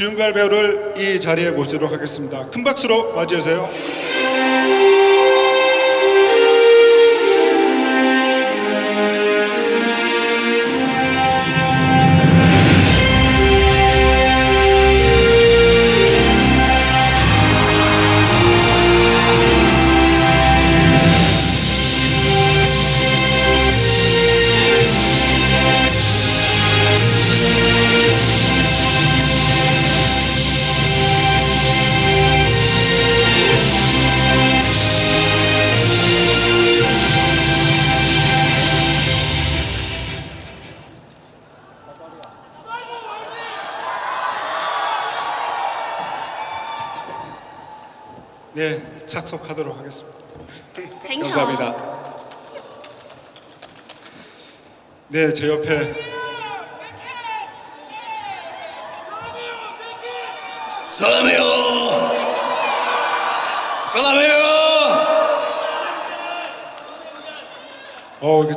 주윤발 배우를 이 자리에 모시도록 하겠습니다. 큰 박수로 맞이해주세요. 네, 착석하도록 하겠습니다. 감사합니다. 네, 제 옆에 사랑해요. 사랑해요.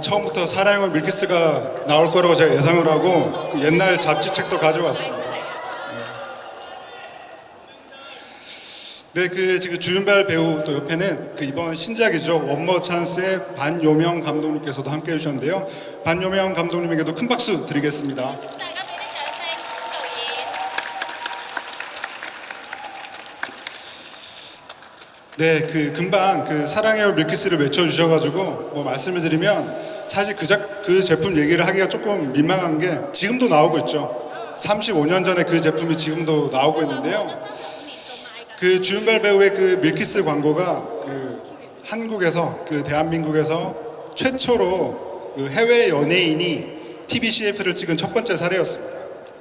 처음부터 사랑의 밀키스가 나올 거라고 제가 예상을 하고 그 옛날 잡지책도 가져왔습니다. 네, 지금 주윤발 배우 또 옆에는 이번 신작이죠. 원머 찬스의 반요명 감독님께서도 함께 해주셨는데요. 반요명 감독님에게도 큰 박수 드리겠습니다. 네, 금방 사랑해요 밀키스를 외쳐주셔가지고 말씀을 드리면 사실 그 제품 얘기를 하기가 조금 민망한 게 지금도 나오고 있죠. 35년 전에 그 제품이 지금도 나오고 있는데요. 주윤발 배우의 밀키스 광고가 한국에서 대한민국에서 최초로 해외 연예인이 TV CF를 찍은 첫 번째 사례였습니다.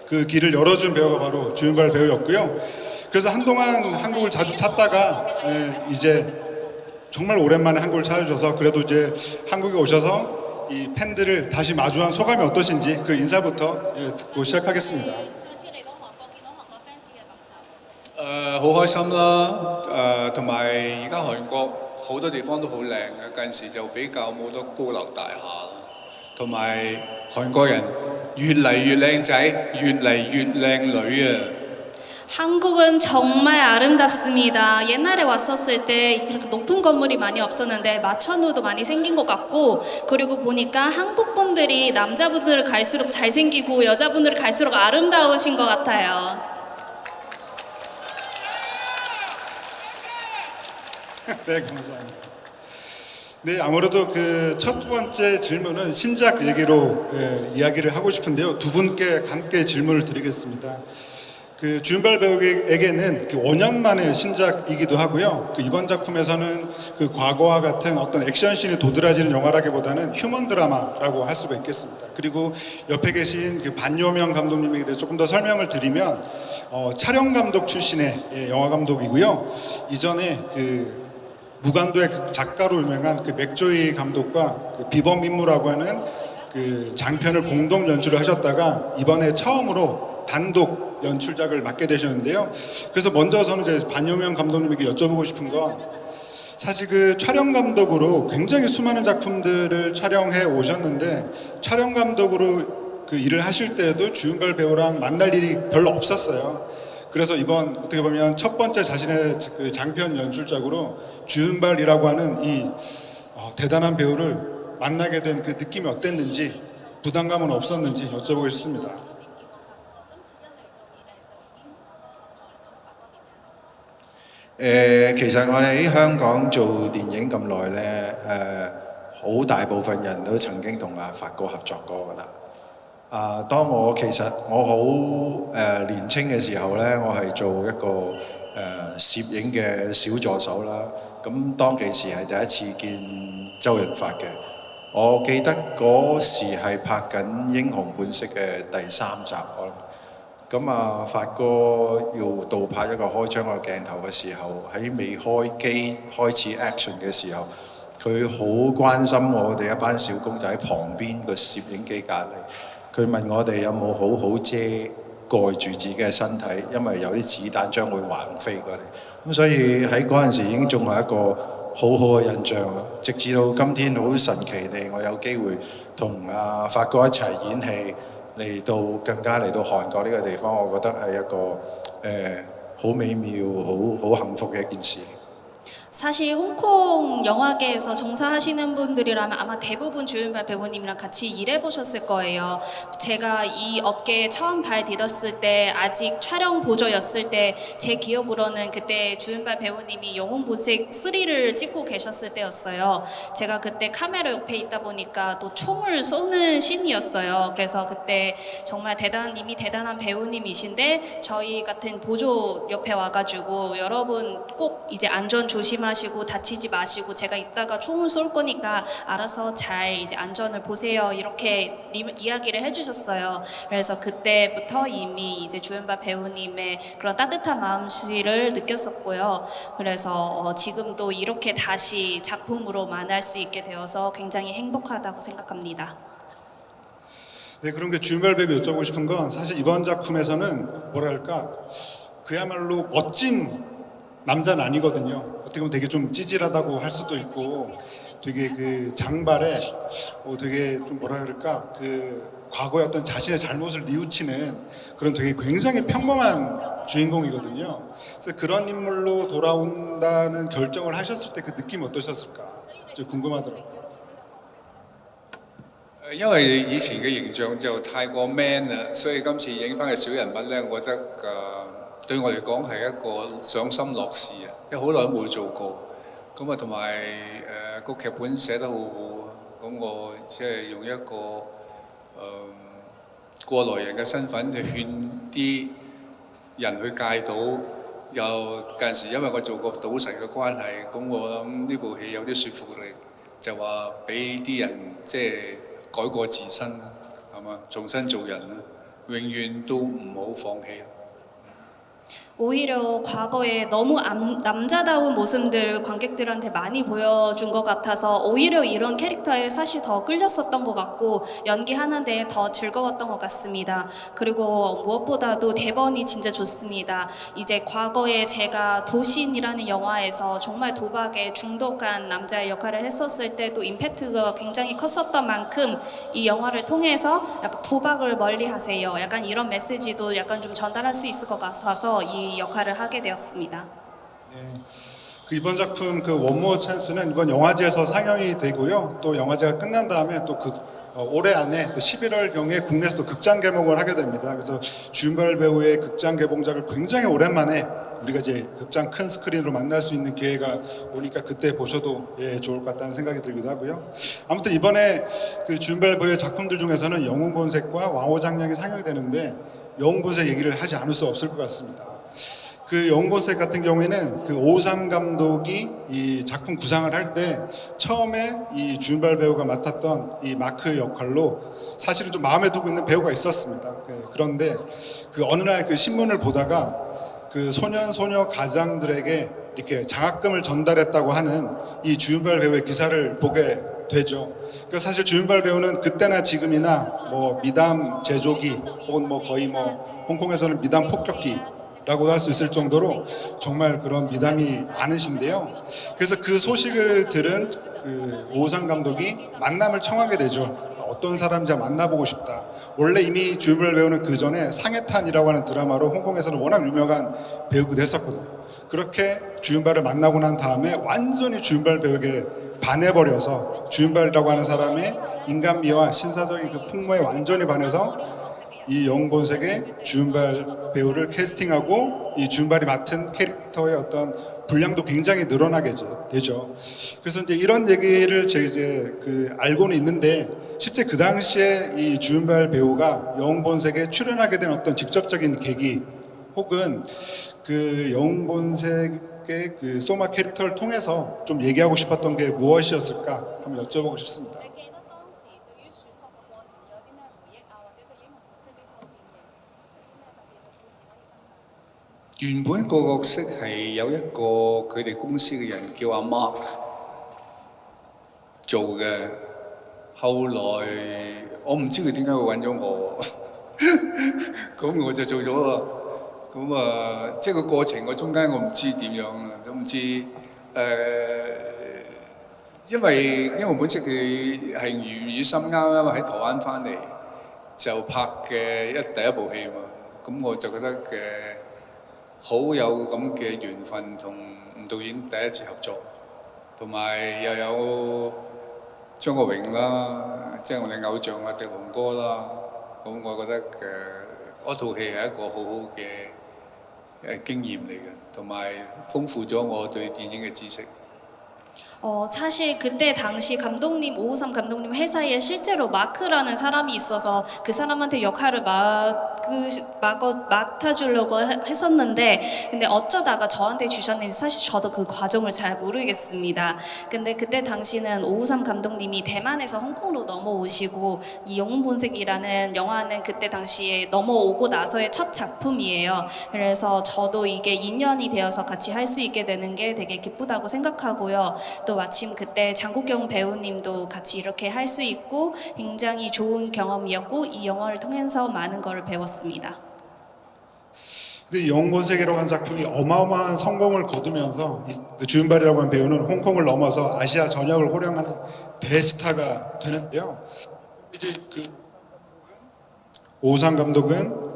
그 길을 열어준 배우가 바로 주윤발 배우였고요. 그래서 한동안 한국을 자주 찾다가 이제 정말 오랜만에 한국을 찾아주셔서 그래도 이제 한국에 오셔서 이 팬들을 다시 마주한 소감이 어떠신지 그 인사부터 듣고 시작하겠습니다. 好開心啦！同埋而家韓國好多地方都好靚嘅，近時就比較冇得高樓大廈啦。同埋韓國人越嚟越靚仔，越嚟越靚女啊！ 한국은 정말 아름답습니다. 옛날에 왔었을 때 그렇게 높은 건물이 많이 없었는데 마천루도 많이 생긴 것 같고, 그리고 보니까 한국 분들이 남자분들을 갈수록 잘생기고 여자분들을 갈수록 아름다우신 것 같아요. 네, 감사합니다. 네, 아무래도 첫 번째 질문은 신작 얘기로 이야기를 하고 싶은데요. 두 분께 함께 질문을 드리겠습니다. 주윤발 배우에게는 5년 만의 신작이기도 하고요. 이번 작품에서는 과거와 같은 어떤 액션씬이 도드라지는 영화라기보다는 휴먼 드라마라고 할 수가 있겠습니다. 그리고 옆에 계신 반요명 감독님에 대해서 조금 더 설명을 드리면 촬영 감독 출신의 영화 감독이고요. 이전에 무간도의 작가로 유명한 맥조이 감독과 비범 임무라고 하는 장편을 공동 연출을 하셨다가 이번에 처음으로 단독 연출작을 맡게 되셨는데요. 그래서 먼저 저는 이제 반요명 감독님에게 여쭤보고 싶은 건 사실 촬영 감독으로 굉장히 수많은 작품들을 촬영해 오셨는데 촬영 감독으로 일을 하실 때에도 주윤발 배우랑 만날 일이 별로 없었어요. 그래서 이번 어떻게 보면 첫 번째 자신의 장편 연출작으로 주윤발이라고 하는 이 대단한 배우를 만나게 된 느낌이 어땠는지 부담감은 없었는지 여쭤보고 싶습니다.其實我哋喺香港做電影咁耐呢，好大部分人都曾經同阿發哥合作過㗎啦。當其實我好年青嘅時候呢，我係做一個攝影嘅小助手啦。咁當其時係第一次見周潤發嘅。我記得嗰時係拍緊《英雄本色》嘅第3集可能。咁發哥要倒拍一個開槍嘅鏡頭嘅時候，喺未開機開始 action 嘅時候，佢好關心我哋一班小工仔喺旁邊個攝影機隔離。佢問我哋有冇好好遮蓋住自己嘅身體，因為有啲子彈將會橫飛過嚟。咁所以喺嗰陣時已經種下一個好好嘅印象。直至到今天好神奇地，我有機會同發哥一齊演戲。嚟到更加嚟到韓國呢個地方，我覺得係一個好美妙、好幸福嘅一件事。 사실 홍콩 영화계에서 종사하시는 분들이라면 아마 대부분 주윤발 배우님이랑 같이 일해보셨을 거예요. 제가 이 업계에 처음 발 디뎠을 때 아직 촬영 보조였을 때 제 기억으로는 그때 주윤발 배우님이 영웅본색 3를 찍고 계셨을 때였어요. 제가 그때 카메라 옆에 있다 보니까 또 총을 쏘는 씬이었어요. 그래서 그때 정말 이미 대단한 배우님이신데 저희 같은 보조 옆에 와가지고 여러분 꼭 이제 안전 조심하시고 다치지 마시고 제가 이따가 총을 쏠 거니까 알아서 잘 이제 안전을 보세요 이렇게 이야기를 해주셨어요. 그래서 그때부터 이미 이제 주연발 배우님의 그런 따뜻한 마음씨를 느꼈었고요. 그래서 지금도 이렇게 다시 작품으로 만날 수 있게 되어서 굉장히 행복하다고 생각합니다. 네, 그런 게 주윤발 배우 여쭤보고 싶은 건 사실 이번 작품에서는 뭐랄까 그야말로 멋진 남자는 아니거든요. 어떻게 보면 되게 좀 찌질하다고 할 수도 있고 되게 그 장발에 되게 좀 뭐라 그럴까 그 과거의 어떤 자신의 잘못을 뉘우치는 그런 되게 굉장히 평범한 주인공이거든요. 그래서 그런 인물로 돌아온다는 결정을 하셨을 때 그 느낌 어떠셨을까? 좀 궁금하더라고요. 因為以前嘅形象就太過 man 啦，所以今次影翻嘅小人物呢，我覺得對我嚟講係一個賞心樂事啊，因為好耐都冇做過，咁啊同埋個劇本寫得好好，咁我即係用一個過來人嘅身份去勸啲人去戒賭，又近陣時因為我做過賭神嘅關係，咁我諗呢部戲有啲說服力，就話俾啲人即係改過自身啦，係嘛，重新做人啦，永遠都唔好放棄。 오히려 과거에 너무 남자다운 모습들 관객들한테 많이 보여준 것 같아서 오히려 이런 캐릭터에 사실 더 끌렸었던 것 같고 연기하는데 더 즐거웠던 것 같습니다. 그리고 무엇보다도 대본이 진짜 좋습니다. 이제 과거에 제가 도신이라는 영화에서 정말 도박에 중독한 남자의 역할을 했었을 때 또 임팩트가 굉장히 컸었던 만큼 이 영화를 통해서 약간 도박을 멀리하세요. 약간 이런 메시지도 약간 좀 전달할 수 있을 것 같아서 이 역할을 하게 되었습니다. 네, 그 이번 작품 그 원모 찬스는 이번 영화제에서 상영이 되고요. 또 영화제가 끝난 다음에 또 올해 안에 11월경에 국내에서 또 극장 개봉을 하게 됩니다. 그래서 주윤발 배우의 극장 개봉작을 굉장히 오랜만에 우리가 이제 극장 큰 스크린으로 만날 수 있는 기회가 오니까 그때 보셔도 좋을 것 같다는 생각이 들기도 하고요. 아무튼 이번에 그 주윤발 배우의 작품들 중에서는 영웅본색과 왕호장량이 상영이 되는데 영웅본색 얘기를 하지 않을 수 없을 것 같습니다. 그 영웅본색 같은 경우에는 그 오삼 감독이 이 작품 구상을 할 때 처음에 이 주윤발 배우가 맡았던 이 마크 역할로 사실은 좀 마음에 두고 있는 배우가 있었습니다. 그런데 그 어느 날 그 신문을 보다가 그 소녀 가장들에게 이렇게 장학금을 전달했다고 하는 이 주윤발 배우의 기사를 보게 되죠. 그러니까 사실 주윤발 배우는 그때나 지금이나 뭐 미담 제조기 혹은 뭐 거의 뭐 홍콩에서는 미담 폭격기 라고도 할 수 있을 정도로 정말 그런 미담이 많으신데요. 그래서 그 소식을 들은 그 오상 감독이 만남을 청하게 되죠. 어떤 사람인지 만나보고 싶다. 원래 이미 주윤발 배우는 그 전에 상해탄이라고 하는 드라마로 홍콩에서는 워낙 유명한 배우기도 했었거든요. 그렇게 주윤발을 만나고 난 다음에 완전히 주윤발 배우에게 반해버려서 주윤발이라고 하는 사람의 인간미와 신사적인 그 풍모에 완전히 반해서 이 영웅본색의 주윤발 배우를 캐스팅하고 이 주윤발이 맡은 캐릭터의 어떤 분량도 굉장히 늘어나게 되죠. 그래서 이제 이런 얘기를 제가 이제 그 알고는 있는데 실제 그 당시에 이 주윤발 배우가 영웅본색에 출연하게 된 어떤 직접적인 계기 혹은 그 영웅본색의 그 소마 캐릭터를 통해서 좀 얘기하고 싶었던 게 무엇이었을까 한번 여쭤보고 싶습니다.原本個角色係有一個佢哋公司嘅人叫阿 Mark 做嘅，後來我唔知佢點解會揾咗我，咁我就做咗啦。咁即係個過程，我中間我唔知點樣啊，都唔知因為本職佢係粵語深啱啱喺台灣翻嚟，就拍嘅第一部戲嘛，咁我就覺得好有咁嘅緣分同吳導演第一次合作，同埋又有張國榮啦，即係我哋偶像啊，狄龍哥啦，咁我覺得嗰套戲係一個好好嘅經驗嚟嘅，同埋豐富咗我對電影嘅知識。 사실 그때 당시 감독님, 오우삼 감독님 회사에 실제로 마크라는 사람이 있어서 그 사람한테 역할을 맡아주려고 했었는데 근데 어쩌다가 저한테 주셨는지 사실 저도 그 과정을 잘 모르겠습니다. 근데 그때 당시는 오우삼 감독님이 대만에서 홍콩으로 넘어오시고 이 영웅본색이라는 영화는 그때 당시에 넘어오고 나서의 첫 작품이에요. 그래서 저도 이게 인연이 되어서 같이 할 수 있게 되는 게 되게 기쁘다고 생각하고요. 또 마침 그때 장국영 배우님도 같이 이렇게 할 수 있고 굉장히 좋은 경험이었고 이 영화를 통해서 많은 것을 배웠습니다. 근데 영웅본색이라고 한 작품이 어마어마한 성공을 거두면서 이 주윤발이라고 하는 배우는 홍콩을 넘어서 아시아 전역을 호령하는 대스타가 되는데요. 이제 그 오우상 감독은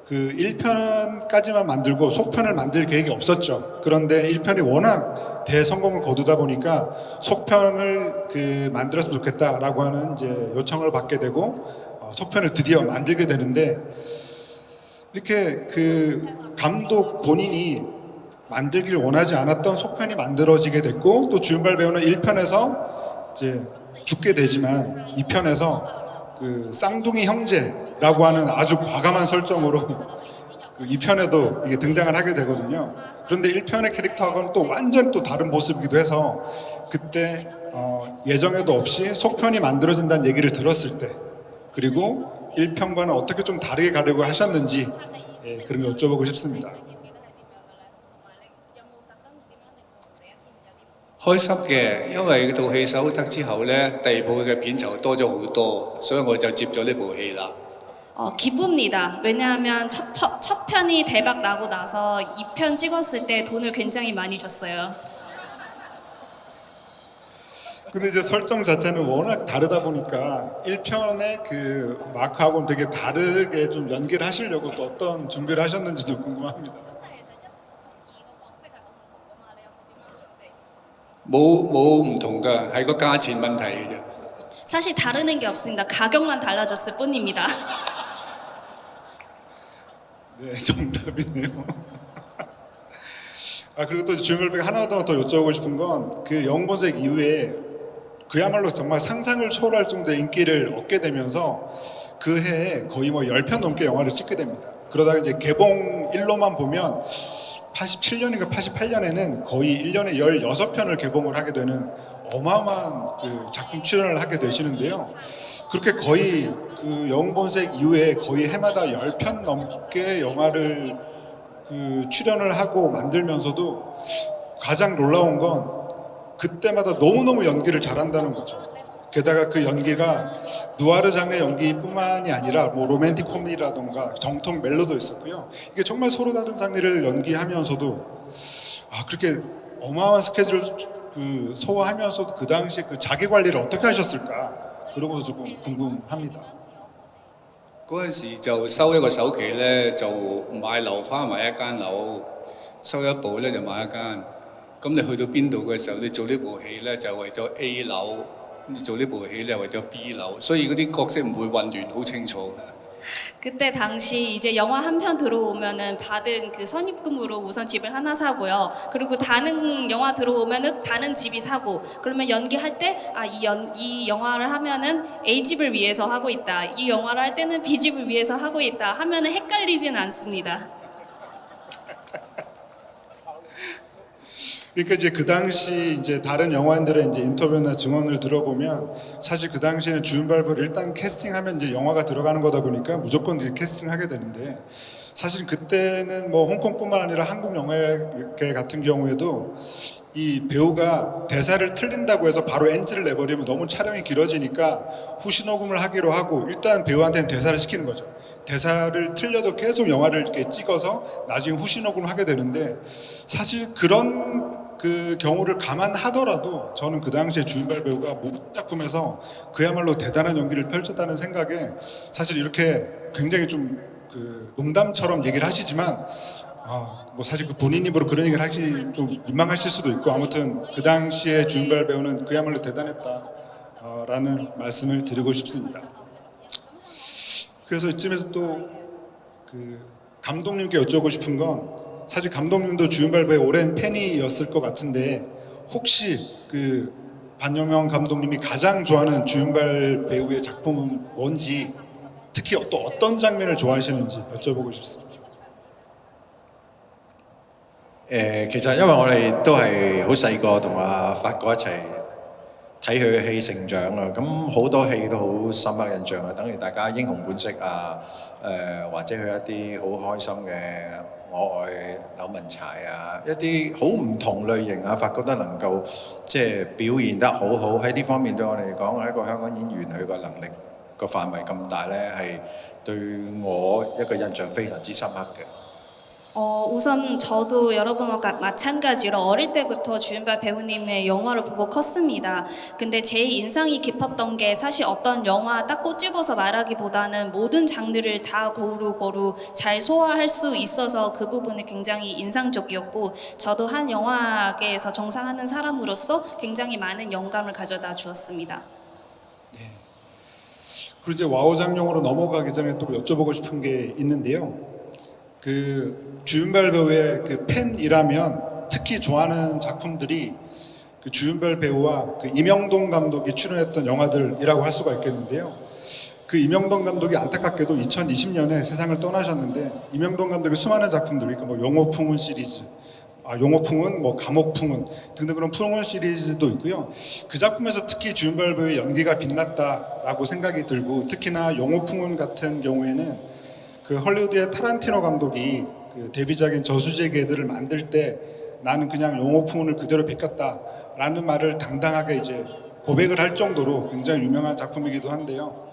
그 1편까지만 만들고 속편을 만들 계획이 없었죠. 그런데 1편이 워낙 대성공을 거두다 보니까 속편을 만들었으면 좋겠다라고 하는 이제 요청을 받게 되고 속편을 드디어 만들게 되는데 이렇게 그 감독 본인이 만들길 원하지 않았던 속편이 만들어지게 됐고 또 주윤발 배우는 1편에서 이제 죽게 되지만 2편에서 그 쌍둥이 형제라고 하는 아주 과감한 설정으로 그 2편에도 이게 등장을 하게 되거든요. 그런데 1편의 캐릭터하고는 또 완전 또 다른 모습이기도 해서 그때 예정에도 없이 속편이 만들어진다는 얘기를 들었을 때 그리고 1편과는 어떻게 좀 다르게 가려고 하셨는지 그런 걸 여쭤보고 싶습니다. 開心嘅，因為套戲收得之後呢，第二部嘅片酬多咗好多，所以我就接咗呢部戲啦。 기쁩니다. 왜냐하면 첫 편이 대박 나고 나서 2편 찍었을 때 돈을 굉장히 많이 줬어요. 근데 이제 설정 자체는 워낙 다르다 보니까 1편의 그 마크하고는 되게 다르게 좀 연기를 하시려고 또 어떤 준비를 하셨는지도 궁금합니다. 冇唔同㗎，係個價錢問題嘅啫。 사실 다르는 게 없습니다. 가격만 달라졌을 뿐입니다. 네, 정답이네요. 그리고 또 주연배가 하나 더 여쭤보고 싶은 건 그 영웅본색 이후에 그야말로 정말 상상을 초월할 정도의 인기를 얻게 되면서 그 해에 거의 뭐 10편 넘게 영화를 찍게 됩니다. 그러다가 이제 개봉일로만 보면 87년인가 88년에는 거의 1년에 16편을 개봉을 하게 되는 어마어마한 그 작품 출연을 하게 되시는데요. 그렇게 거의 그 영웅본색 이후에 거의 해마다 10편 넘게 영화를 그 출연을 하고 만들면서도 가장 놀라운 건 그때마다 너무너무 연기를 잘한다는 거죠. 게다가 그 연기가 누아르 장르 연기뿐만이 아니라 뭐 로맨틱 코미디라던가 정통 멜로도 있었고요. 이게 정말 서로 다른 장르를 연기하면서도 그렇게 어마어마한 스케줄을 그 소화하면서 그 당시에 그 자기 관리를 어떻게 하셨을까 그런 것도 조금 궁금합니다. 嗰陣時就收一個首期呢，就買樓花買一間樓，收一部呢就買一間。咁你去到邊度嘅時候，你做呢部戲呢，就為咗 A 樓，你做呢部戲呢為咗 B 樓，所以嗰啲角色唔會混亂，好清楚。 그때 당시 이제 영화 한 편 들어오면은 받은 그 선입금으로 우선 집을 하나 사고요. 그리고 다른 영화 들어오면은 다른 집이 사고, 그러면 연기할 때 이 영화를 하면은 A 집을 위해서 하고 있다. 이 영화를 할 때는 B 집을 위해서 하고 있다. 하면은 헷갈리진 않습니다. 그러니까 이제 그 당시 이제 다른 영화인들의 이제 인터뷰나 증언을 들어보면 사실 그 당시에는 주윤발부를 일단 캐스팅하면 이제 영화가 들어가는 거다 보니까 무조건 이제 캐스팅하게 되는데 사실 그때는 뭐 홍콩뿐만 아니라 한국 영화계 같은 경우에도 이 배우가 대사를 틀린다고 해서 바로 NG를 내버리면 너무 촬영이 길어지니까 후시 녹음을 하기로 하고 일단 배우한테는 대사를 시키는 거죠. 대사를 틀려도 계속 영화를 이렇게 찍어서 나중에 후시 녹음을 하게 되는데 사실 그런 그 경우를 감안하더라도 저는 그 당시에 주윤발 배우가 모든 작품에서 그야말로 대단한 연기를 펼쳤다는 생각에 사실 이렇게 굉장히 좀 그 농담처럼 얘기를 하시지만 뭐 사실 그 본인 입으로 그런 얘기를 하기 좀 민망하실 수도 있고 아무튼 그 당시에 주윤발 배우는 그야말로 대단했다라는 말씀을 드리고 싶습니다. 그래서 이쯤에서 또 그 감독님께 여쭤보고 싶은 건 사실 감독님도 주윤발 배우의 오랜 팬이었을 것 같은데 혹시 그 반여명 감독님이 가장 좋아하는 주윤발 배우의 작품은 뭔지 특히 또 어떤 장면을 좋아하시는지 여쭤보고 싶습니다. 其實因為我哋都係好細個同阿發哥一齊睇佢嘅戲成長啊，咁好多戲都好深刻印象啊，等於大家英雄本色啊，或者佢一啲好開心嘅我愛柳文柴啊，一啲好唔同類型啊，發覺得能夠即係表現得好好喺呢方面對我哋嚟講，一個香港演員佢個能力個範圍咁大呢，係對我一個印象非常之深刻嘅。 우선 저도 여러분과 마찬가지로 어릴 때부터 주윤발 배우님의 영화를 보고 컸습니다. 근데 제일 인상이 깊었던 게 사실 어떤 영화 딱 꼬집어서 말하기보다는 모든 장르를 다 고루고루 잘 소화할 수 있어서 그 부분이 굉장히 인상적이었고 저도 한 영화계에서 종사하는 사람으로서 굉장히 많은 영감을 가져다 주었습니다. 그리고 이제 와우 장룡으로 넘어가기 전에 또 여쭤보고 싶은 게 있는데요. 그 주윤발 배우의 그 팬이라면 특히 좋아하는 작품들이 그 주윤발 배우와 그 임영동 감독이 출연했던 영화들이라고 할 수가 있겠는데요. 그 임영동 감독이 안타깝게도 2020년에 세상을 떠나셨는데 임영동 감독의 수많은 작품들, 그러니까 뭐 영호풍운 시리즈, 용호풍운, 뭐 감옥풍운 등등 그런 풍운 시리즈도 있고요. 그 작품에서 특히 주윤발 배우의 연기가 빛났다라고 생각이 들고 특히나 용호풍운 같은 경우에는 그 헐리우드의 타란티노 감독이 그 데뷔작인 저수지의 개들을 만들 때 나는 그냥 용호풍운을 그대로 베꼈다라는 말을 당당하게 이제 고백을 할 정도로 굉장히 유명한 작품이기도 한데요.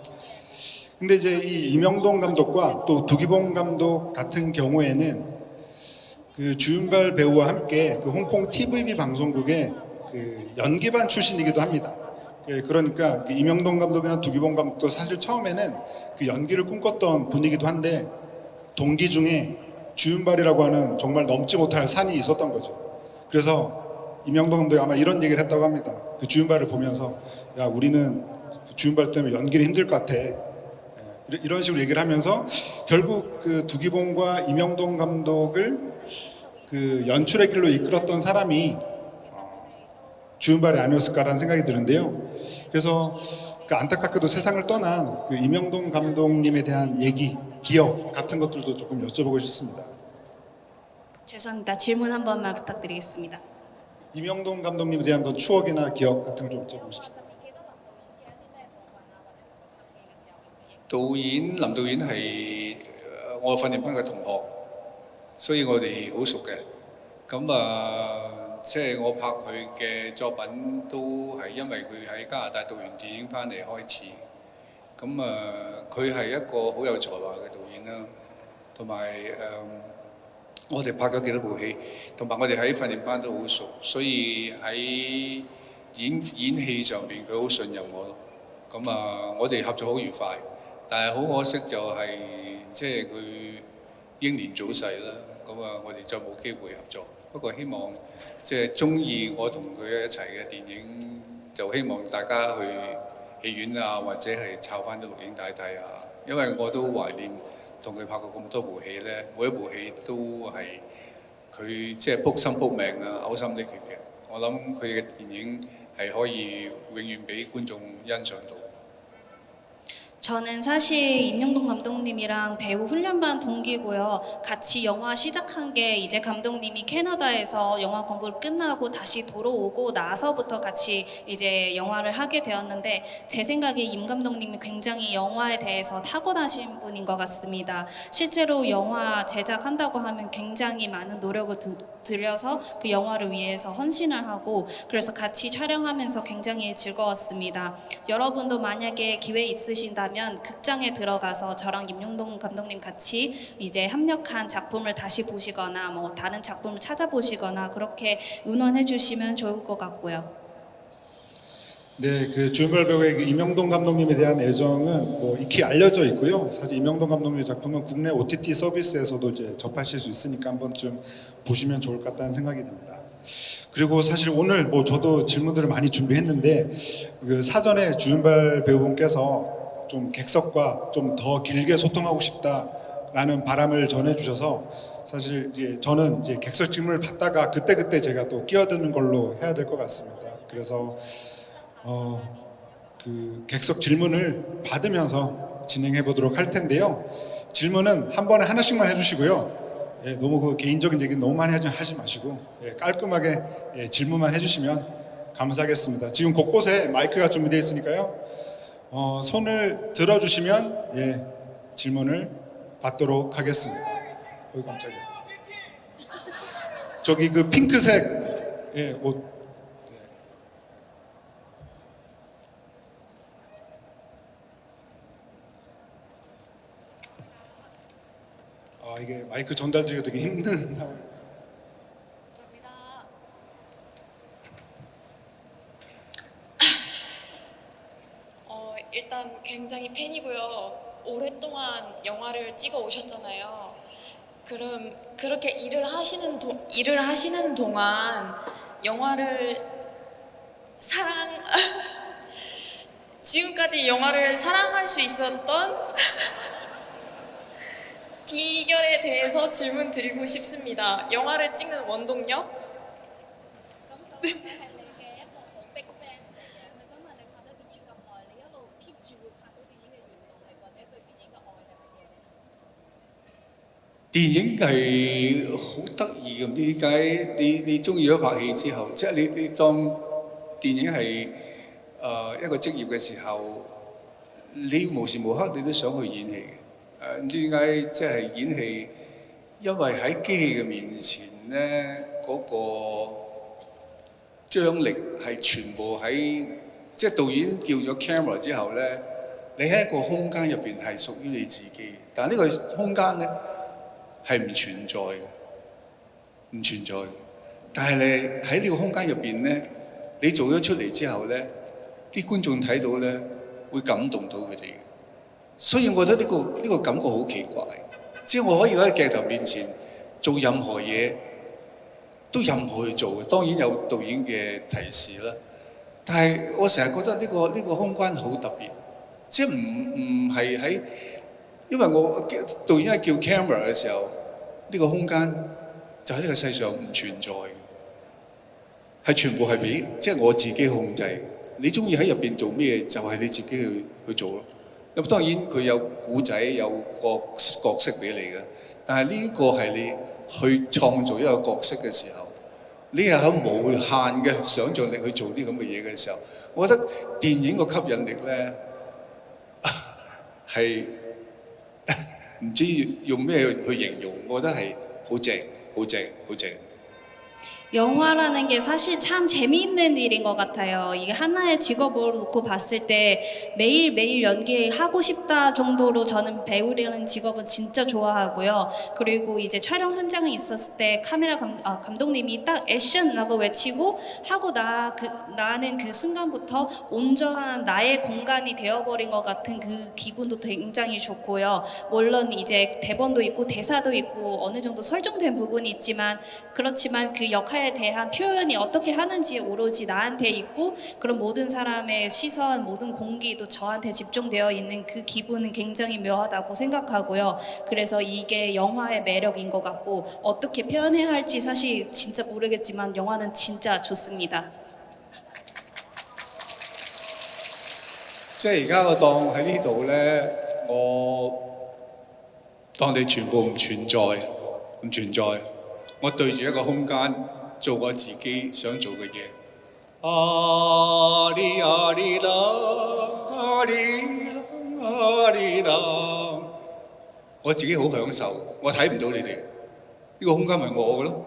근데 이제 이 임영동 감독과 또 두기봉 감독 같은 경우에는 그 주윤발 배우와 함께 그 홍콩 TVB 방송국의 그 연기반 출신이기도 합니다. 그러니까 임영동 감독이나 두기봉 감독도 사실 처음에는 그 연기를 꿈꿨던 분이기도 한데 동기 중에 주윤발이라고 하는 정말 넘지 못할 산이 있었던 거죠. 그래서 임영동 감독이 아마 이런 얘기를 했다고 합니다. 그 주윤발을 보면서 야 우리는 주윤발 때문에 연기를 힘들 것 같아. 이런 식으로 얘기를 하면서 결국 그 두기봉과 임영동 감독을 그 연출의 길로 이끌었던 사람이 주윤발이 아니었을까라는 생각이 드는데요. 그래서 그 안타깝게도 세상을 떠난 그 임영동 감독님에 대한 얘기, 기억 같은 것들도 조금 여쭤보고 싶습니다. 죄송합니다. 질문 한 번만 부탁드리겠습니다. 임영동 감독님에 대한 그 추억이나 기억 같은 걸 좀 여쭤보고 싶습니다. 導演林導演係我訓練班嘅同學，所以我哋好熟嘅。咁即係我拍佢嘅作品都係因為佢喺加拿大讀完電影翻嚟開始。咁佢係一個好有才華嘅導演啦，同埋我哋拍咗幾多部戲，同埋我哋喺訓練班都好熟，所以喺演戲上邊佢好信任我咯。咁我哋合作好愉快。但係好可惜就係即係佢英年早逝啦，咁我哋就冇機會合作。不過希望即係中意我同佢一齊嘅電影，就希望大家去戲院啊，或者係抄翻啲錄影帶睇下，因為我都懷念同佢拍過咁多部戲咧，每一部戲都係佢即係撲心撲命啊，嘔心瀝血嘅。我諗佢嘅電影係可以永遠俾觀眾欣賞到。 저는 사실 임영동 감독님이랑 배우 훈련반 동기고요. 같이 영화 시작한 게 이제 감독님이 캐나다에서 영화 공부를 끝나고 다시 돌아오고 나서부터 같이 이제 영화를 하게 되었는데 제 생각에 임 감독님이 굉장히 영화에 대해서 타고나신 분인 것 같습니다. 실제로 영화 제작한다고 하면 굉장히 많은 노력을 들여서 그 영화를 위해서 헌신을 하고 그래서 같이 촬영하면서 굉장히 즐거웠습니다. 여러분도 만약에 기회 있으신다면 원하시면 극장에 들어가서 저랑 임용동 감독님 같이 이제 합력한 작품을 다시 보시거나 뭐 다른 작품을 찾아보시거나 그렇게 응원해 주시면 좋을 것 같고요. 네, 그 주연발 배우의 그 임영동 감독님에 대한 애정은 뭐 익히 알려져 있고요. 사실 임영동 감독님의 작품은 국내 OTT 서비스에서도 이제 접하실 수 있으니까 한 번쯤 보시면 좋을 것 같다는 생각이 듭니다. 그리고 사실 오늘 뭐 저도 질문들을 많이 준비했는데 그 사전에 주연발 배우분께서 좀 객석과 좀 더 길게 소통하고 싶다라는 바람을 전해주셔서 사실 이제 저는 이제 객석 질문을 받다가 그때 제가 또 끼어드는 걸로 해야 될 것 같습니다. 그래서 그 객석 질문을 받으면서 진행해 보도록 할 텐데요. 질문은 한 번에 하나씩만 해주시고요. 예, 너무 그 개인적인 얘기 너무 많이 하지 마시고 예, 깔끔하게 질문만 해주시면 감사하겠습니다. 지금 곳곳에 마이크가 준비되어 있으니까요. 손을 들어주시면 예, 질문을 받도록 하겠습니다. 어이 깜짝이야. 저기 그 핑크색 예, 옷. 이게 마이크 전달드리기가 되게 힘든 상황. 감사합니다. 일단 굉장히 팬이고요. 오랫동안 영화를 찍어 오셨잖아요. 그럼 그렇게 일을 하시는 동안 영화를 지금까지 영화를 사랑할 수 있었던 비결에 대해서 질문 드리고 싶습니다. 영화를 찍는 원동력?電影係好得意咁，點解你中意咗拍戲之後，即係你當電影係一個職業嘅時候，你無時無刻你都想去演戲嘅。唔知點解即係演戲，因為喺機器嘅面前咧，嗰、個張力係全部喺即係導演叫咗 camera 之後咧，你喺一個空間入邊係屬於你自己，但係呢個空間咧。係唔存在嘅，唔存在嘅。但係你喺呢個空間入邊咧，你做咗出嚟之後咧，啲觀眾睇到咧會感動到佢哋嘅。所以我覺得呢個感覺好奇怪，即係我可以喺鏡頭面前做任何嘢，都任何去做嘅。當然有導演嘅提示啦，但係我成日覺得呢個空間好特別，即係唔係喺。因為我導演係叫 camera 嘅時候，呢個空間就喺呢個世上唔存在嘅，係全部係俾即係我自己控制。你中意喺入邊做咩就係你自己去做咯。咁當然佢有故仔有個角色俾你嘅，但係呢個係你去創造一個角色嘅時候，你係有無限嘅想像力去做啲咁嘅嘢嘅時候，我覺得電影個吸引力咧係。唔知用咩去形容，我覺得係好正，好正，好正。 영화라는 게 사실 참 재미있는 일인 것 같아요. 이게 하나의 직업으로 놓고 봤을 때 매일매일 연기하고 싶다 정도로 저는 배우라는 직업은 진짜 좋아하고요. 그리고 이제 촬영 현장에 있었을 때 감독님이 딱 액션라고 외치고 하고 나는 그 순간부터 온전한 나의 공간이 되어버린 것 같은 그 기분도 굉장히 좋고요. 물론 이제 대본도 있고 대사도 있고 어느 정도 설정된 부분이 있지만 그렇지만 그 역할에 대한 표현이 어떻게 하는지 오로지 나한테 있고 그런 모든 사람의 시선, 모든 공기도 저한테 집중되어 있는 그 기분은 굉장히 묘하다고 생각하고요. 그래서 이게 영화의 매력인 것 같고 어떻게 표현해야 할지 사실 진짜 모르겠지만 영화는 진짜 좋습니다. 即係而家我當喺呢度咧，我當你全部唔存在，唔存在。我對住一個空間做我自己想做嘅嘢。啊哩啊哩啦，啊哩啦，啊哩啦，我自己好享受，我睇唔到你哋，呢個空間咪我嘅咯。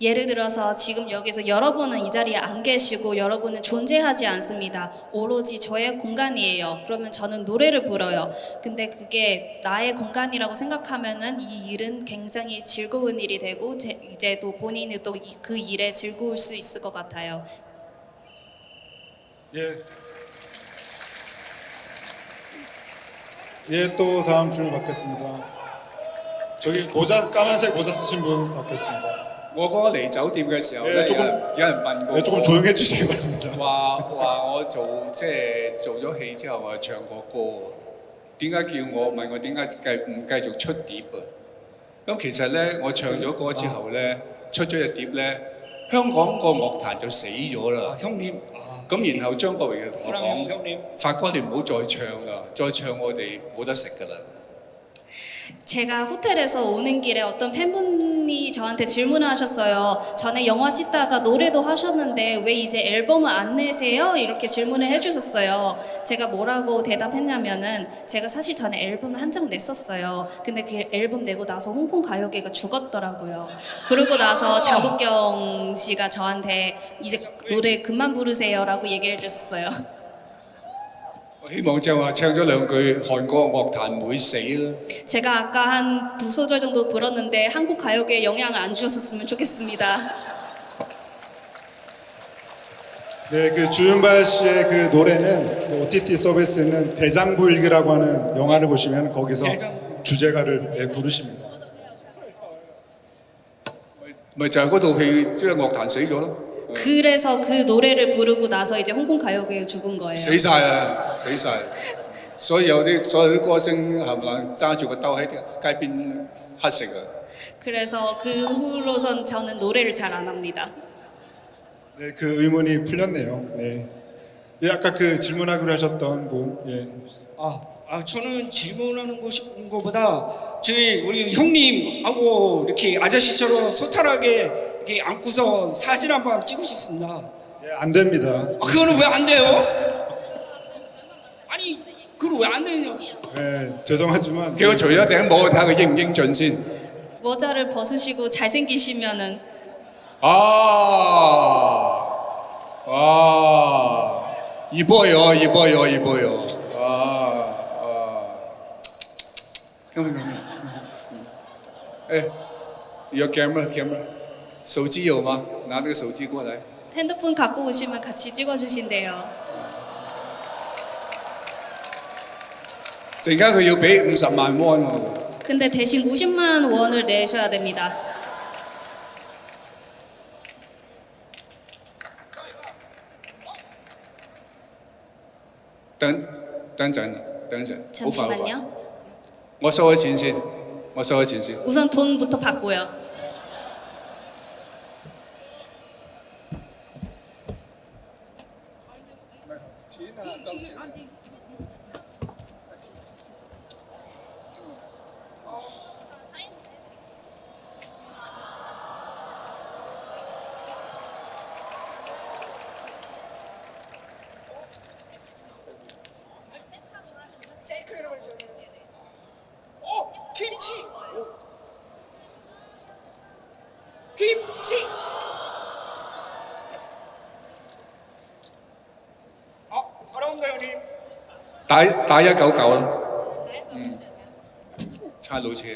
예를 들어서 지금 여기서 여러분은 이 자리에 안 계시고 여러분은 존재하지 않습니다. 오로지 저의 공간이에요. 그러면 저는 노래를 불어요. 근데 그게 나의 공간이라고 생각하면은 이 일은 굉장히 즐거운 일이 되고 이제 또 본인이 또 그 일에 즐거울 수 있을 것 같아요. 예. 예, 또 다음 질문 받겠습니다. 저기 모자 까만색 모자 쓰신 분 받겠습니다. 我嗰個嚟酒店嘅時候咧，誒有人問過 네, 조금 我 조용해 주시기 바랍니다. 話我做咗戲之後我唱過歌，點解叫我問我點解唔繼續出碟啊？咁其實咧，我唱咗歌之後咧，出咗隻碟咧，香港個樂壇就死咗啦。 형님, 아, 咁然後張國榮就同我 사랑해요 講： 형님. 發哥你唔好再唱啦，再唱我哋冇得食㗎啦。 제가 호텔에서 오는 길에 어떤 팬분이 저한테 질문을 하셨어요. 전에 영화 찍다가 노래도 하셨는데 왜 이제 앨범을 안 내세요? 이렇게 질문을 해주셨어요. 제가 뭐라고 대답했냐면은 제가 사실 전에 앨범을 한 장 냈었어요. 근데 그 앨범 내고 나서 홍콩 가요계가 죽었더라고요. 그러고 나서 장국경 씨가 저한테 이제 노래 그만 부르세요라고 얘기를 해주셨어요. 我希望就話唱咗兩句韓國樂壇唔會死啦。 제가 아까 한 2소절 정도 불었는데 한국 가요계에 영향을 안 주셨으면 좋겠습니다. 네, 그 주윤발 씨의 그 노래는 그 OTT 서비스에 있는 대장부일기라고 하는 영화를 보시면 거기서 주제가를 예, 부르십니다. 咪就係嗰套戲，即係樂壇死咗咯， 그래서 그 노래를 부르고 나서 이제 홍콩 가요계에 죽은 거예요. 死晒啦，死晒。所有啲歌星係咪揸住個兜喺街邊乞食啊？ 그래서 그 후로선 저는 노래를 잘 안 합니다. 네, 그 의문이 풀렸네요. 네. 예, 아까 그 질문하기로 하셨던 분, 예. 저는 질문하는 것보다 저희 우리 형님하고 이렇게 아저씨처럼 소탈하게 이렇게 안고서 사진 한번 찍고 싶습니다. 예, 안 됩니다. 그거는 왜 안 돼요? 아니, 그걸 왜 안 되냐? 예, 죄송하지만 叫佢除咗頂帽睇下佢英唔英俊先。 모자를 벗으시고 잘생기시면은 이뻐요, 이뻐요, 이뻐요. 예,有 camera， 手机有吗？拿那个手机过来。 핸드폰 갖고 오시면 같이 찍어주신대요. 陣間佢要俾50萬蚊喎。 근데 대신 50만 원을 내셔야 됩니다.等陣，好快好快。 잠시만요. 我收咗錢先，我收咗錢先。 우선 돈부터 받고요. 셀카 이름을 줘야 되는데. 김치! 김치! 사랑합니다 형님. 打199啦。差佬車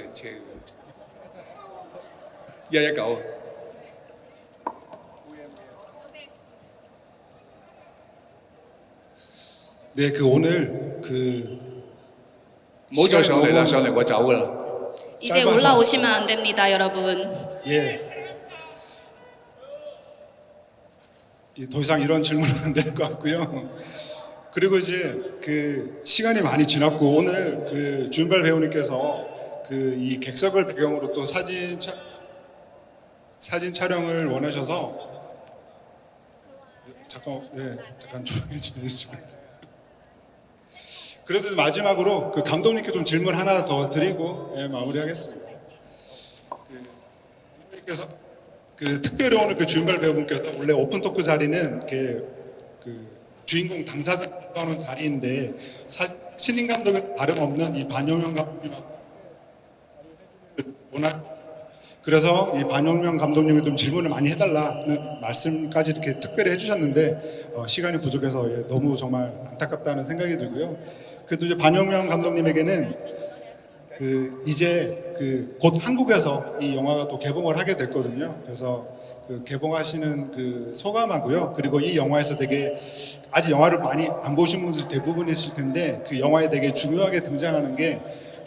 119。 네, 그 오늘 그 唔好再上嚟啦，上嚟我走噶啦。 이제 짧아서. 올라오시면 안 됩니다, 여러분. 예. 더 이상 이런 질문은 안 될 것 같고요. 그리고 이제 그 시간이 많이 지났고 오늘 그 주윤발 배우님께서 그 이 객석을 배경으로 또 사진 촬영을 원하셔서 잠깐 조용히 좀 해주시면. 그래도 마지막으로 그 감독님께 좀 질문 하나 더 드리고 마무리하겠습니다. 그래서 그 특별히 오늘 그 주윤발 배우분께서 원래 오픈 토크 자리는 이렇게 그 주인공 당사자가 하는 자리인데 신인 감독은 다름없는 이 반영현 감독님하고 워낙 그래서 이 반영명 감독님이 좀 질문을 많이 해달라는 말씀까지 이렇게 특별히 해주셨는데 시간이 부족해서 너무 정말 안타깝다는 생각이 들고요. 그래도 이제 반영명 감독님에게는 이제 곧 한국에서 이 영화가 또 개봉을 하게 됐거든요. 그래서 개봉하시는 소감하고요. 그리고 이 영화에서 되게 아직 영화를 많이 안 보신 분들 대부분이실 텐데 그 영화에 되게 중요하게 등장하는 게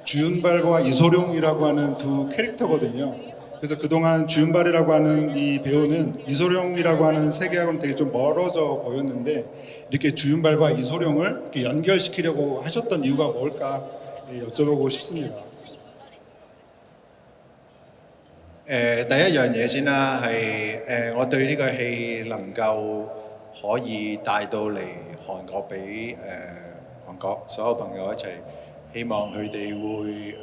주윤발과 이소룡이라고 하는 두 캐릭터거든요. 그래서 그동안 주윤발이라고 하는 이 배우는 이소룡이라고 하는 세계하고는 되게 좀 멀어져 보였는데 이렇게 주윤발과 이소룡을 이렇게 연결시키려고 하셨던 이유가 뭘까 여쭤보고 싶습니다. 第一樣嘢先啦，係我對呢個戲能夠可以帶到嚟韓國俾韓國所有朋友一齊，希望佢哋會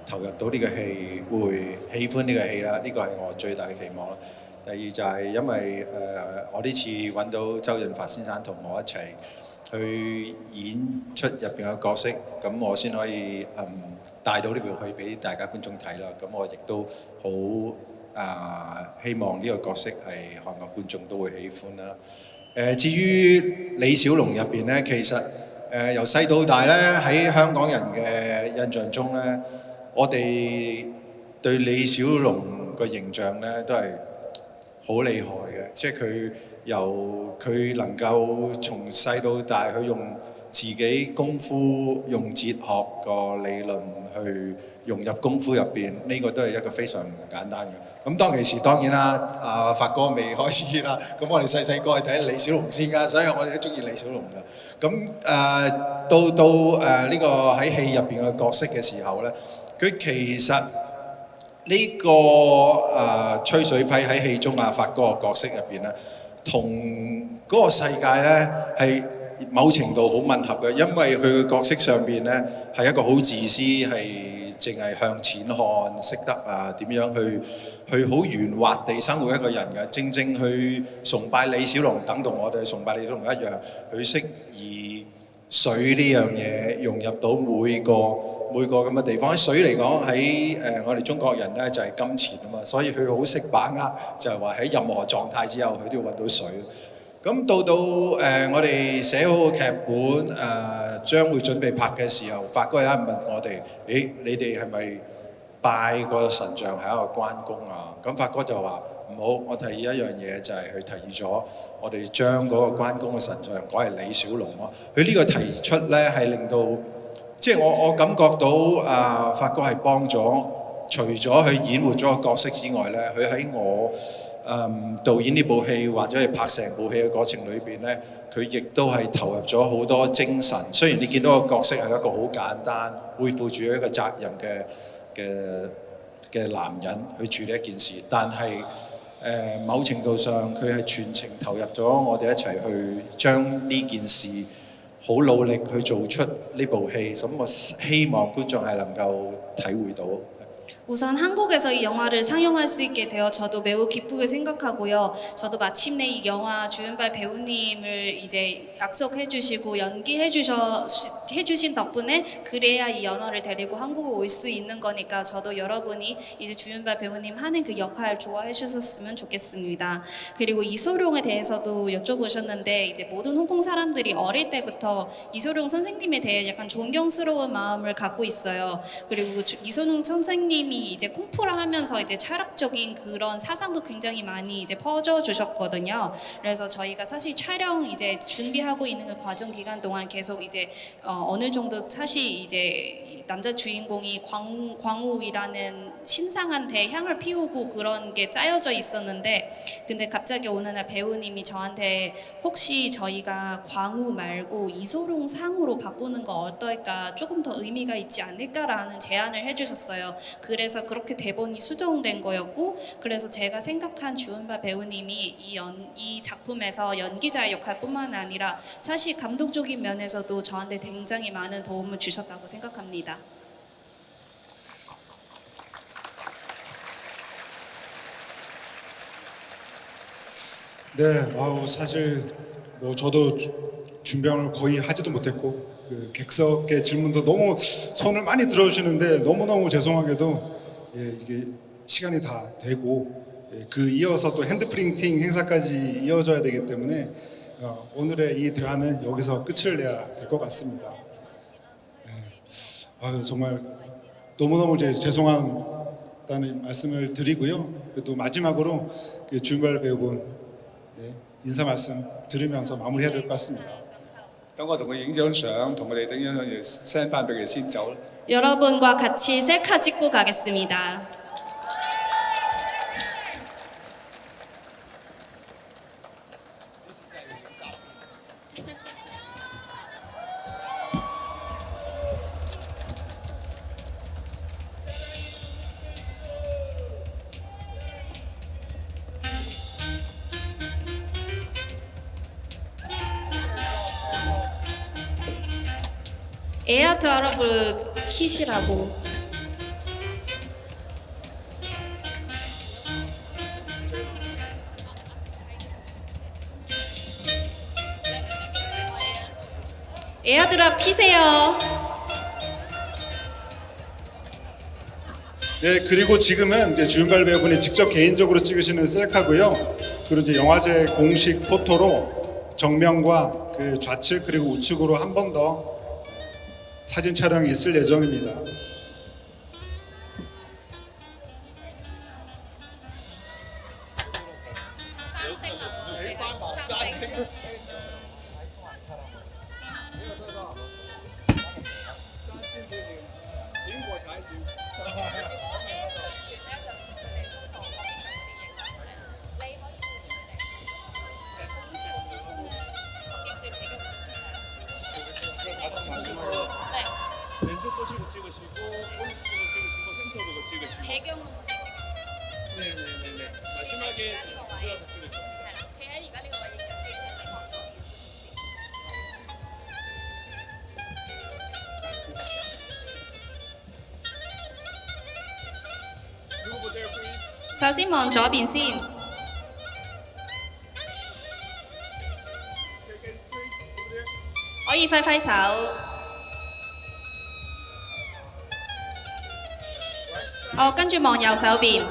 投入到呢個戲，會喜歡呢個戲啦。呢個係我最大嘅期望啦。第二就係因為我呢次揾到周潤發先生同我一齊去演出入邊嘅角色，咁我先可以帶到呢部戲俾大家觀眾睇啦。咁我亦都好希望呢個角色係韓國觀眾都會喜歡啦。至於李小龍入邊呢，其實由細到大呢，喺香港人嘅印象中呢，我哋對李小龍個形象呢都係好厲害嘅，即係佢由佢能夠從細到大去用自己功夫、用哲學個理論去融入功夫入邊，呢個都係一個非常唔簡單嘅。咁當其時當然啦，發哥未開始啦，咁我哋細個係睇李小龍先㗎，所以我哋都中意李小龍㗎。咁到呢個喺戲入邊嘅角色嘅時候咧，佢其實呢個吹水批喺戲中發哥嘅角色入邊咧，同嗰個世界咧係某程度好吻合嘅，因為佢嘅角色上邊咧係一個好自私，係淨係向錢看，識得點樣去好圓滑地生活一個人嘅，正正去崇拜李小龍，等同我哋崇拜李小龍一樣，佢識以水呢樣嘢融入到每個咁嘅地方。喺水嚟講，喺我哋中國人咧就係金錢啊嘛，所以佢好識把握，就係話喺任何狀態之後，佢都要揾到水。咁到我哋寫好個劇本，將會準備拍嘅時候，發哥有一問我哋：你哋係咪拜個神像係一個關公啊？咁發哥就話：唔好，我提議一樣嘢，就係佢提議咗我哋將嗰個關公嘅神像改係李小龍咯。佢呢個提出咧係令到，即係我感覺到發哥係幫咗，除咗去演活咗個角色之外咧，佢喺我導演呢部戲或者係拍成部戲嘅過程裏邊咧，佢亦都係投入咗好多精神。雖然你見到個角色係一個好簡單，背負住一個責任嘅男人去處理一件事，但係某程度上佢係全程投入咗，我哋一齊去將呢件事好努力去做出呢部戲。咁我希望觀眾係能夠體會到。 우선 한국에서 이 영화를 상영할 수 있게 되어 저도 매우 기쁘게 생각하고요. 저도 마침내 이 영화 주윤발 배우님을 이제 약속해 주시고 연기해 주신 덕분에 그래야 이 연어를 데리고 한국에 올 수 있는 거니까 저도 여러분이 이제 주윤발 배우님 하는 그 역할 좋아해 주셨으면 좋겠습니다. 그리고 이소룡에 대해서도 여쭤보셨는데 이제 모든 홍콩 사람들이 어릴 때부터 이소룡 선생님에 대해 약간 존경스러운 마음을 갖고 있어요. 그리고 이소룡 선생님이 이제 콩푸를 하면서 이제 철학적인 그런 사상도 굉장히 많이 이제 퍼져 주셨거든요. 그래서 저희가 사실 촬영 이제 준비하고 있는 그 과정 기간 동안 계속 이제 어느 정도 사실 이제 남자 주인공이 광우이라는 신상한테 향을 피우고 그런 게 짜여져 있었는데 근데 갑자기 어느 날 배우님이 저한테 혹시 저희가 광우 말고 이소룡 상으로 바꾸는 거 어떨까 조금 더 의미가 있지 않을까라는 제안을 해주셨어요. 그래서 그렇게 대본이 수정된 거였고 그래서 제가 생각한 주은발 배우님이 이 작품에서 연기자의 역할뿐만 아니라 사실 감독적인 면에서도 저한테 굉장히 많은 도움을 주셨다고 생각합니다. 네, 사실 뭐 저도 준비를 거의 하지도 못했고 그 객석의 질문도 너무 손을 많이 들어주시는데 너무너무 죄송하게도 이게 시간이 다 되고 그 이어서 또 핸드프린팅 행사까지 이어져야 되기 때문에 오늘의 이 대화는 여기서 끝을 내야 될 것 같습니다. 정말 너무너무 죄송하다는 말씀을 드리고요. 또 마지막으로 주윤발 배우분 인사 말씀 들으면서 마무리해야 될 것 같습니다. 等我同佢影張相，同佢哋等樣嘢 send 翻俾佢先走。 여러분과 같이 셀카 찍고 가겠습니다. 에아드 아러브 킷이라고. 에어드랍 키세요. 네, 그리고 지금은 이제 주윤발 배우분이 직접 개인적으로 찍으시는 셀카고요. 그리고 이제 영화제 공식 포토로 정면과 그 좌측 그리고 우측으로 한 번 더 사진 촬영이 있을 예정입니다. 왼쪽 보시고 찍으시고 오른쪽 찍으시고 센터 보고 찍으시고. 배경은 네네네네. 마지막에 들어가서 찍을 겁니다. 누구 보세요, 프리? 首先望左邊先，可以揮揮手。好，跟住望右手邊。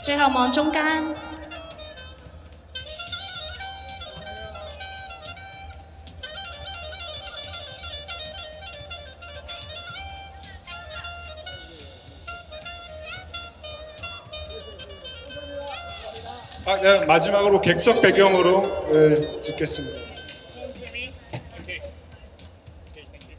最後望中間。네, 마지막으로 객석 배경으로 찍겠습니다. 오케이. 오케이, 땡큐.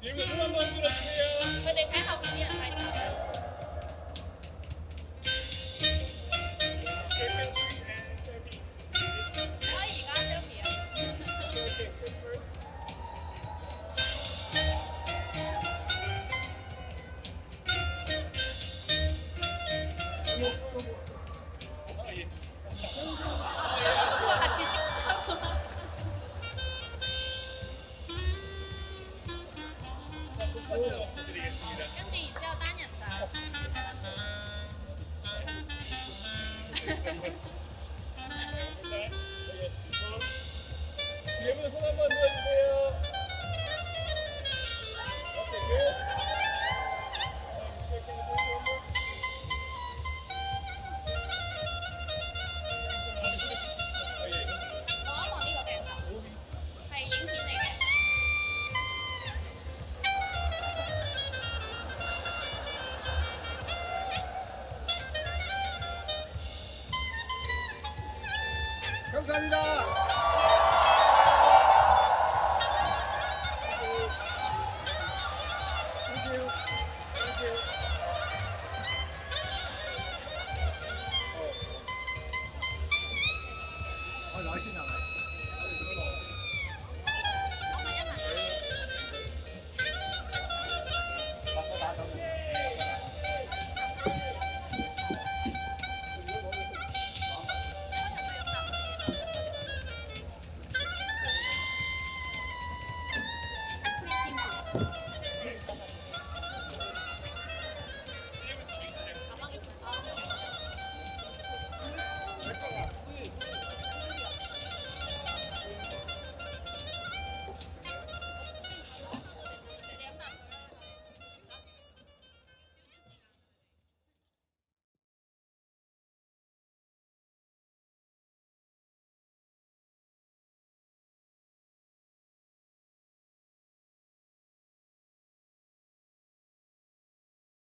뒤에 손 한번 들어주세요. 佢哋睇後邊啲人揮手。 可以而家 selfie 啊！ 여러분과 같이 찍자고. 드리겠습니다. 跟住然之後單人相。 뒤에 손 한번 들어주세요. 오케이, 굿. 감사합니다.